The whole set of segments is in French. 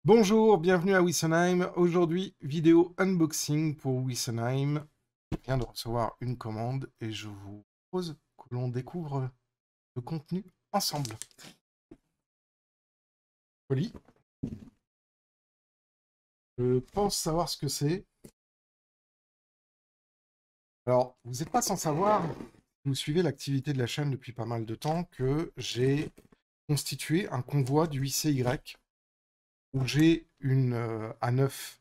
Bonjour, bienvenue à Wissenheim. Aujourd'hui, vidéo unboxing pour Wissenheim. Je viens de recevoir une commande et je vous propose que l'on découvre le contenu ensemble. Colis. Je pense savoir ce que c'est. Alors, vous n'êtes pas sans savoir, vous suivez l'activité de la chaîne depuis pas mal de temps, que j'ai constitué un convoi du ICY où j'ai une A9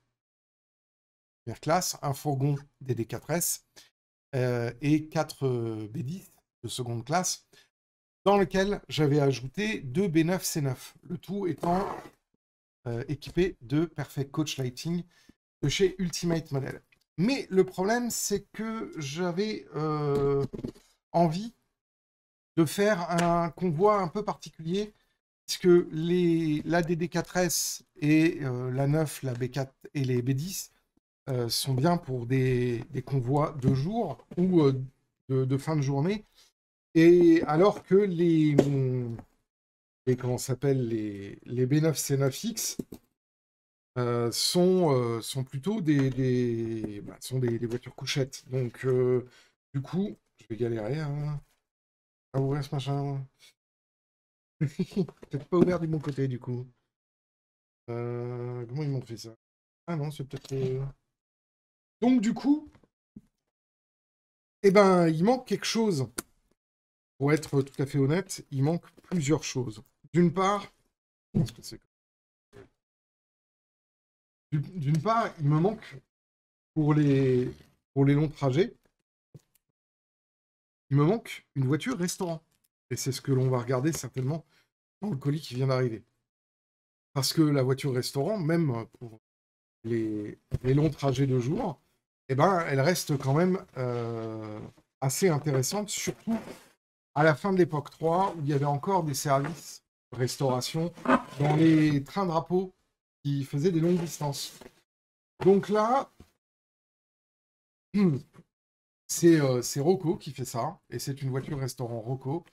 première classe, un fourgon DD4S et 4 B10 de seconde classe, dans lequel j'avais ajouté 2 B9 C9, le tout étant équipé de Perfect Coach Lighting de chez Ultimate Model. Mais le problème, c'est que j'avais envie de faire un convoi un peu particulier, puisque la DD4S et la 9, la B4 et les B10 sont bien pour des convois de jour ou de fin de journée, et alors que comment s'appelle, les B9 C9X sont plutôt sont des voitures couchettes. Donc, du coup, je vais galérer à ouvrir ce machin. Peut-être pas ouvert du bon côté, du coup. Comment ils m'ont fait ça? Ah non, c'est peut-être... Donc, du coup, eh ben, il manque quelque chose. Pour être tout à fait honnête, il manque plusieurs choses. D'une part, qu'est-ce que c'est que- d'une part, il me manque pour pour les longs trajets, il me manque une voiture restaurant. Et c'est ce que l'on va regarder certainement dans le colis qui vient d'arriver. Parce que la voiture restaurant, même pour les longs trajets de jour, eh ben, elle reste quand même assez intéressante, surtout à la fin de l'époque 3, où il y avait encore des services de restauration dans les trains drapeaux qui faisaient des longues distances. Donc là, c'est Rocco qui fait ça, et c'est une voiture restaurant Rocco.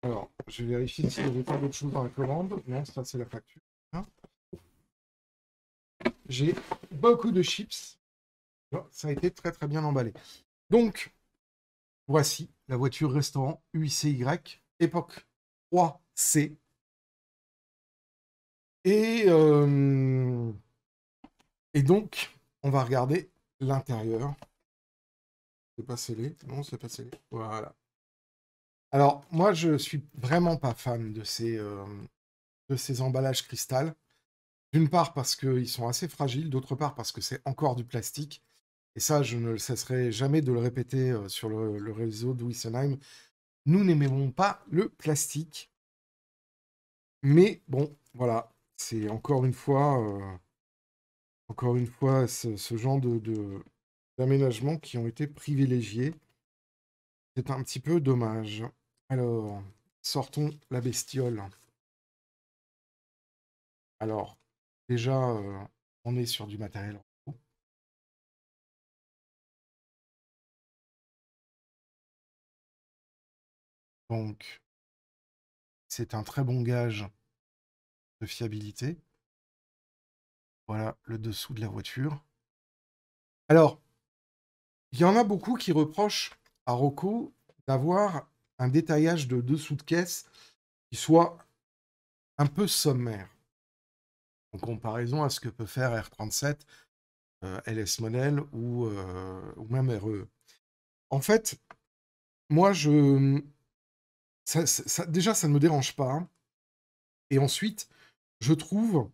Alors, je vais vérifier s'il n'y avait pas d'autre chose dans la commande. Non, ça c'est la facture. Hein, j'ai beaucoup de chips. Oh, ça a été très très bien emballé. Donc, voici la voiture restaurant UICY, époque 3C. Et, et donc, on va regarder l'intérieur. C'est pas scellé. Non, c'est pas scellé. Voilà. Alors, moi, je suis vraiment pas fan de ces emballages cristal. D'une part parce qu'ils sont assez fragiles, d'autre part parce que c'est encore du plastique. Et ça, je ne cesserai jamais de le répéter sur le réseau de Wissenheim. Nous n'aimons pas le plastique. Mais bon, voilà, c'est encore une fois ce genre d'aménagements qui ont été privilégiés. C'est un petit peu dommage. Alors, sortons la bestiole. Alors, déjà, on est sur du matériel. Donc, c'est un très bon gage de fiabilité. Voilà le dessous de la voiture. Alors, il y en a beaucoup qui reprochent à Rocco d'avoir un détaillage de dessous de caisse qui soit un peu sommaire, en comparaison à ce que peut faire R37, LS Model ou même RE. En fait, moi, déjà, ça ne me dérange pas. Hein. Et ensuite, je trouve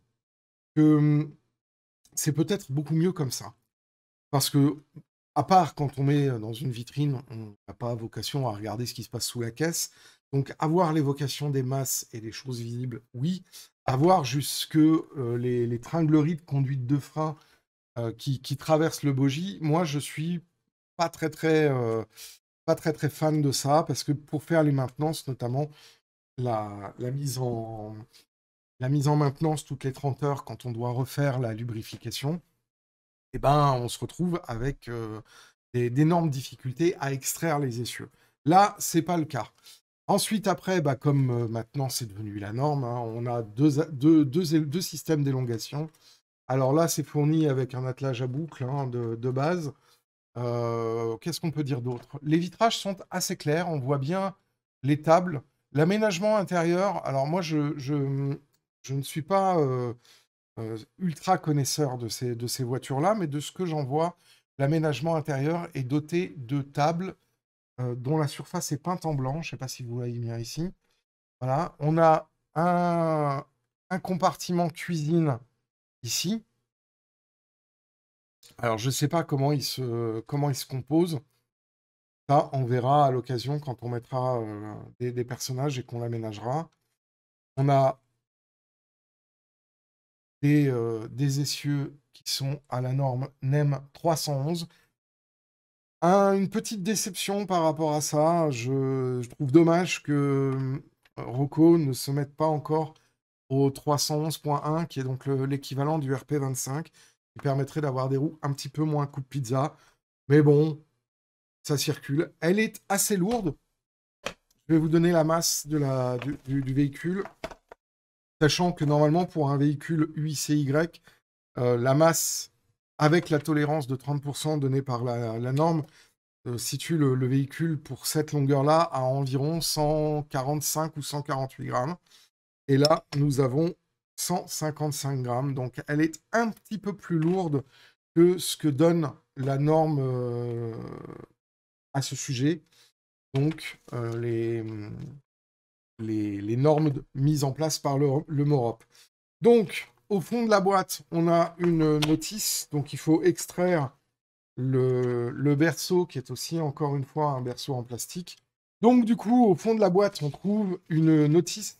que c'est peut-être beaucoup mieux comme ça. Parce que, à part quand on met dans une vitrine, on n'a pas vocation à regarder ce qui se passe sous la caisse. Donc, avoir l'évocation des masses et des choses visibles, oui. Avoir jusque les tringleries de conduite de frein qui traversent le bogie, moi, je suis pas pas très fan de ça, parce que pour faire les maintenances, notamment la mise la mise en maintenance toutes les 30 heures quand on doit refaire la lubrification, eh ben, on se retrouve avec d'énormes difficultés à extraire les essieux. Là, c'est pas le cas. Ensuite, après, bah, comme maintenant c'est devenu la norme, hein, on a deux systèmes d'élongation. Alors là, c'est fourni avec un attelage à boucle hein, de base. Qu'est-ce qu'on peut dire d'autre? Les vitrages sont assez clairs, on voit bien les tables. L'aménagement intérieur, alors moi, je ne suis pas ultra connaisseur de ces voitures-là, mais de ce que j'en vois, l'aménagement intérieur est doté de tables dont la surface est peinte en blanc. Je ne sais pas si vous voyez bien ici. Voilà, on a un compartiment cuisine ici. Alors, je ne sais pas comment comment il se compose. Ça, on verra à l'occasion quand on mettra des personnages et qu'on l'aménagera. On a des essieux qui sont à la norme NEM 311. Une petite déception par rapport à ça. Je trouve dommage que Rocco ne se mette pas encore au 311.1, qui est donc l'équivalent du RP25, qui permettrait d'avoir des roues un petit peu moins coup de pizza. Mais bon, ça circule. Elle est assez lourde. Je vais vous donner la masse du véhicule, sachant que normalement, pour un véhicule UICY, la masse, avec la tolérance de 30% donnée par la norme, situe le véhicule pour cette longueur-là à environ 145 ou 148 grammes. Et là, nous avons 155 grammes. Donc, elle est un petit peu plus lourde que ce que donne la norme à ce sujet. Donc, les normes mises en place par le MOROP. Donc, au fond de la boîte, on a une notice. Donc, il faut extraire le berceau, qui est aussi, encore une fois, un berceau en plastique. Donc, du coup, au fond de la boîte, on trouve une notice qui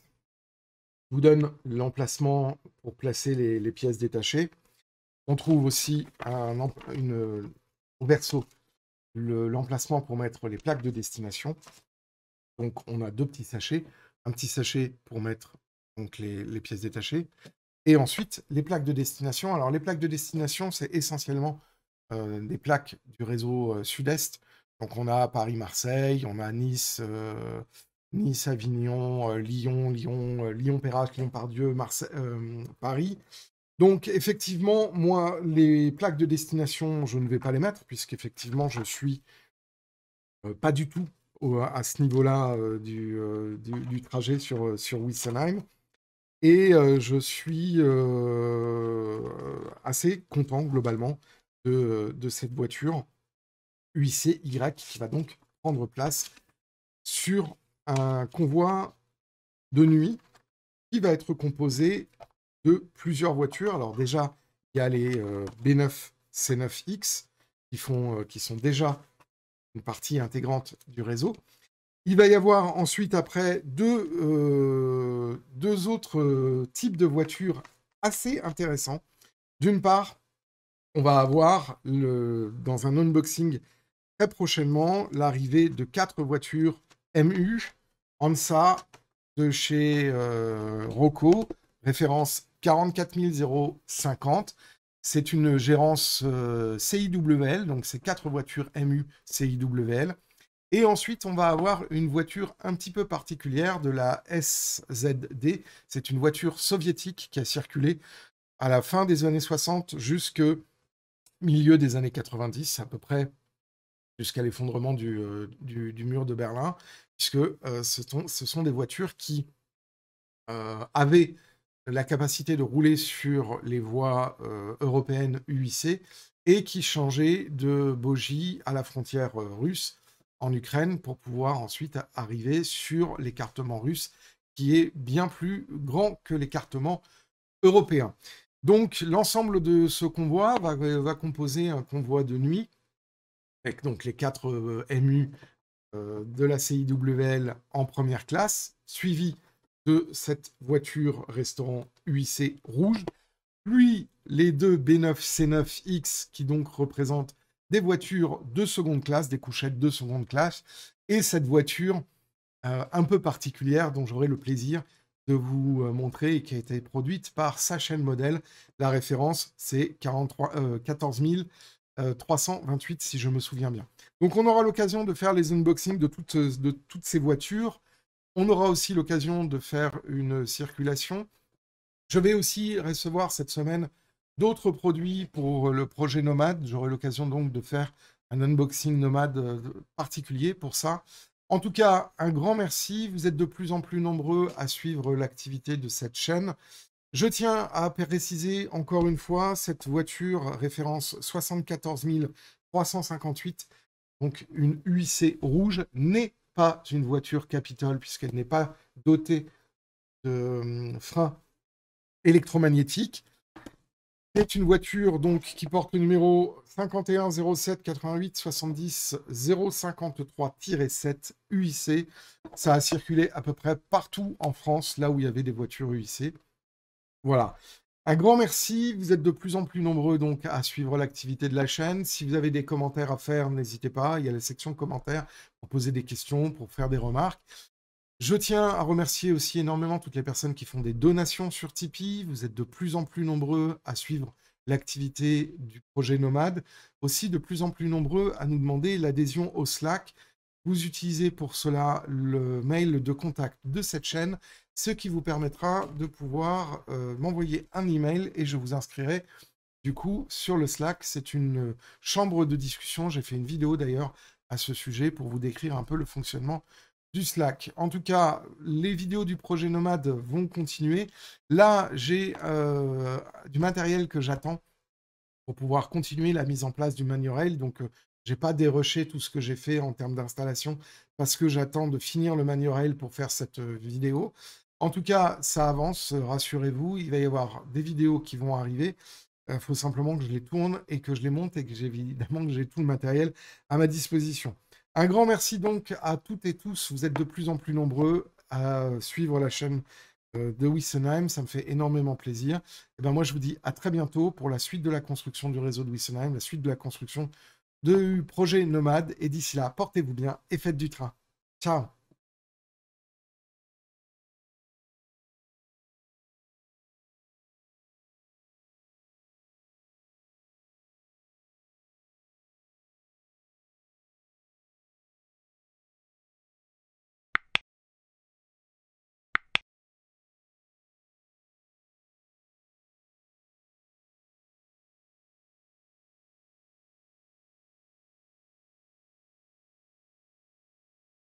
vous donne l'emplacement pour placer les pièces détachées. On trouve aussi au berceau l'emplacement pour mettre les plaques de destination. Donc, on a deux petits sachets. Un petit sachet pour mettre donc, les pièces détachées. Et ensuite, les plaques de destination. Alors, les plaques de destination, c'est essentiellement des plaques du réseau Sud-Est. Donc, on a Paris-Marseille, on a Nice, Nice-Avignon, Lyon, Lyon-Perrache, Lyon-Pardieu, Paris. Donc, effectivement, moi, les plaques de destination, je ne vais pas les mettre, puisqu'effectivement, je suis pas du tout à ce niveau-là du trajet sur Wissenheim. Et je suis assez content, globalement, de cette voiture UICY qui va donc prendre place sur un convoi de nuit qui va être composé de plusieurs voitures. Alors déjà, il y a les B9 C9X qui sont déjà une partie intégrante du réseau. Il va y avoir ensuite, après, deux autres types de voitures assez intéressants. D'une part, on va avoir, dans un unboxing très prochainement, l'arrivée de 4 voitures MU ANSA de chez Rocco, référence 44 050. C'est une gérance CIWL, donc c'est 4 voitures MU CIWL. Et ensuite, on va avoir une voiture un petit peu particulière de la SZD. C'est une voiture soviétique qui a circulé à la fin des années 60 jusqu'au milieu des années 90, à peu près jusqu'à l'effondrement du mur de Berlin, puisque ce sont des voitures qui avaient la capacité de rouler sur les voies européennes UIC et qui changeaient de bogie à la frontière russe en Ukraine pour pouvoir ensuite arriver sur l'écartement russe qui est bien plus grand que l'écartement européen. Donc l'ensemble de ce convoi va composer un convoi de nuit avec donc les 4 MU de la CIWL en première classe, suivi de cette voiture restaurant UIC rouge, puis les 2 B9C9X qui donc représentent des voitures de seconde classe, des couchettes de seconde classe, et cette voiture un peu particulière dont j'aurai le plaisir de vous montrer et qui a été produite par sa chaîne modèle. La référence, c'est 14 328 si je me souviens bien. Donc on aura l'occasion de faire les unboxings de toutes ces voitures On aura aussi l'occasion de faire une circulation. Je vais aussi recevoir cette semaine d'autres produits pour le projet Nomade. J'aurai l'occasion donc de faire un unboxing Nomade particulier pour ça. En tout cas, un grand merci. Vous êtes de plus en plus nombreux à suivre l'activité de cette chaîne. Je tiens à préciser encore une fois, cette voiture référence 74 358, donc une UIC rouge, n'est pas une voiture Capitol puisqu'elle n'est pas dotée de freins électromagnétiques. C'est une voiture donc qui porte le numéro 51 07 88 70 053-7 UIC. Ça a circulé à peu près partout en France, là où il y avait des voitures UIC. Voilà. Un grand merci. Vous êtes de plus en plus nombreux donc à suivre l'activité de la chaîne. Si vous avez des commentaires à faire, n'hésitez pas. Il y a la section commentaires pour poser des questions, pour faire des remarques. Je tiens à remercier aussi énormément toutes les personnes qui font des donations sur Tipeee. Vous êtes de plus en plus nombreux à suivre l'activité du projet Nomade. Aussi de plus en plus nombreux à nous demander l'adhésion au Slack. Vous utilisez pour cela le mail de contact de cette chaîne, ce qui vous permettra de pouvoir m'envoyer un email et je vous inscrirai du coup sur le Slack. C'est une chambre de discussion. J'ai fait une vidéo d'ailleurs à ce sujet pour vous décrire un peu le fonctionnement du Slack. En tout cas, les vidéos du projet Nomade vont continuer. Là, j'ai du matériel que j'attends pour pouvoir continuer la mise en place du manuel. Donc, j'ai pas dérushé tout ce que j'ai fait en termes d'installation parce que j'attends de finir le manuel pour faire cette vidéo. En tout cas, ça avance, rassurez-vous. Il va y avoir des vidéos qui vont arriver. Il faut simplement que je les tourne et que je les monte et que évidemment que j'ai tout le matériel à ma disposition. Un grand merci donc à toutes et tous. Vous êtes de plus en plus nombreux à suivre la chaîne de Wissenheim. Ça me fait énormément plaisir. Et ben moi, je vous dis à très bientôt pour la suite de la construction du réseau de Wissenheim, la suite de la construction du projet Nomade. Et d'ici là, portez-vous bien et faites du train. Ciao!